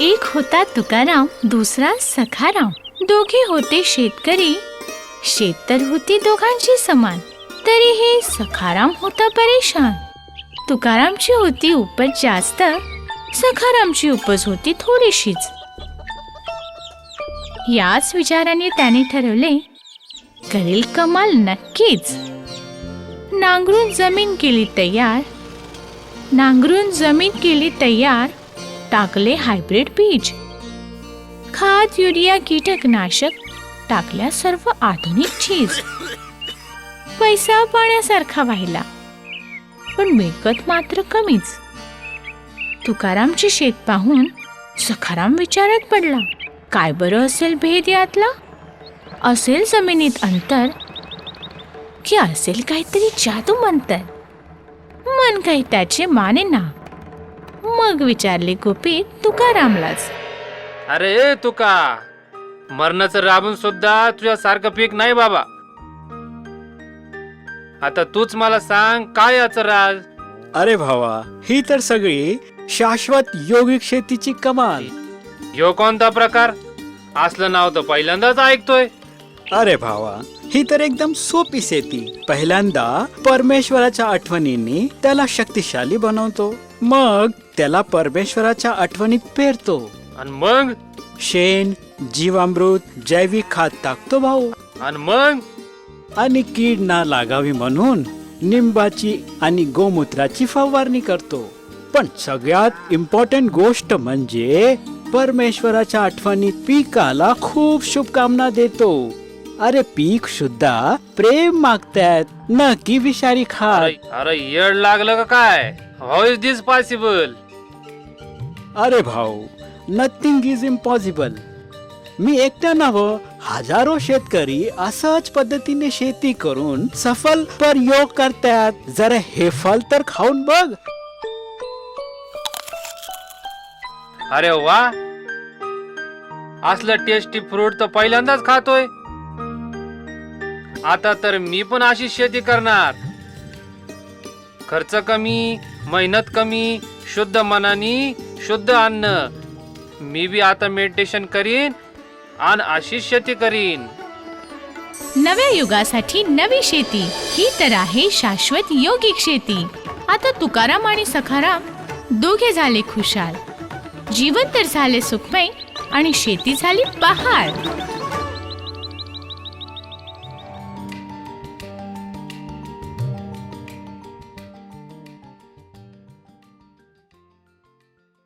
एक होता तुकाराम, दुसरा सखाराम. दोघे होते शेतकरी. शेत तर होती दोघांची समान. तरीही सखाराम होता परेशान. तुकारामची होती उपज जास्त, सखारामची उपज होती थोडीशीच. याच विचाराने त्याने ठरवले, करेल कमाल नक्कीच. नांगरून जमीन केली तयार, टाकले हायब्रिड बीज. खाद, युरिया, कीटकनाशक, टाकल्या सर्व आधुनिक चीज. पैसा पाण्यासारखा व्हायला, पण मिळकत मात्र कमीच. तुकारामचे शेत पाहून सखाराम विचारात पडला, काय बरं असेल भेद यातला? असेल जमिनीत अंतर, की असेल काहीतरी जादू मंतर? मन काही त्याचे माने ना. मग विचारले गुपित तुकारामलाच, अरे तुका, मरणाचं राबून सुद्धा तुझ्यासारखं पीक नाही बाबा. आता तूच मला सांग, काय याचं राज? अरे भावा, ही तर सगळी शाश्वत योगिक शेतीची कमाल. ह्यो कोणता प्रकार? असलं नाव तर पहिल्यांदाच ऐकतोय. अरे भावा, ही तर एकदम सोपी शेती. पहिल्यांदा परमेश्वराच्या आठवणींनी त्याला शक्तिशाली बनवतो, मग त्याला परमेश्वराच्या आठवणीत पेरतो, आणि मग शेण, जीवामृत, जैविक खाद टाकतो भाऊ. आणि कीड ना लागावी म्हणून निंबाची आणि गोमूत्राची फवारणी करतो. पण सगळ्यात इम्पॉर्टंट गोष्ट म्हणजे परमेश्वराच्या आठवणीत पिकाला खूप शुभकामना देतो. अरे पीक सुद्धा प्रेम मागतात, न की विषारी खाद. अरे येड लागलं का काय? How is this possible? अरे भाऊ, नथिंग इज इम्पॉसिबल. मी एकटा नव्ह, हजारो शेतकरी असंच पद्धतीने शेती करून सफल प्रयोग करतात. जरा हे फल तर खाऊन बघ. अरे वा, असलं टेस्टी फ्रूट तर पहिल्यांदाच खातोय. आता तर मी पण अशी शेती करणार. खर्च कमी, मेहनत कमी, शुद्ध मनानी शुद्ध अन्न. मी बी आता मेडिटेशन करीन आणि अशीच शेती करीन. नव्या युगासाठी नवी शेती, ही तर आहे शाश्वत योगिक शेती. आता तुकाराम आणि सखाराम दोघे झाले खुशाल. जीवन तर झाले सुखमय आणि शेती झाली बहार.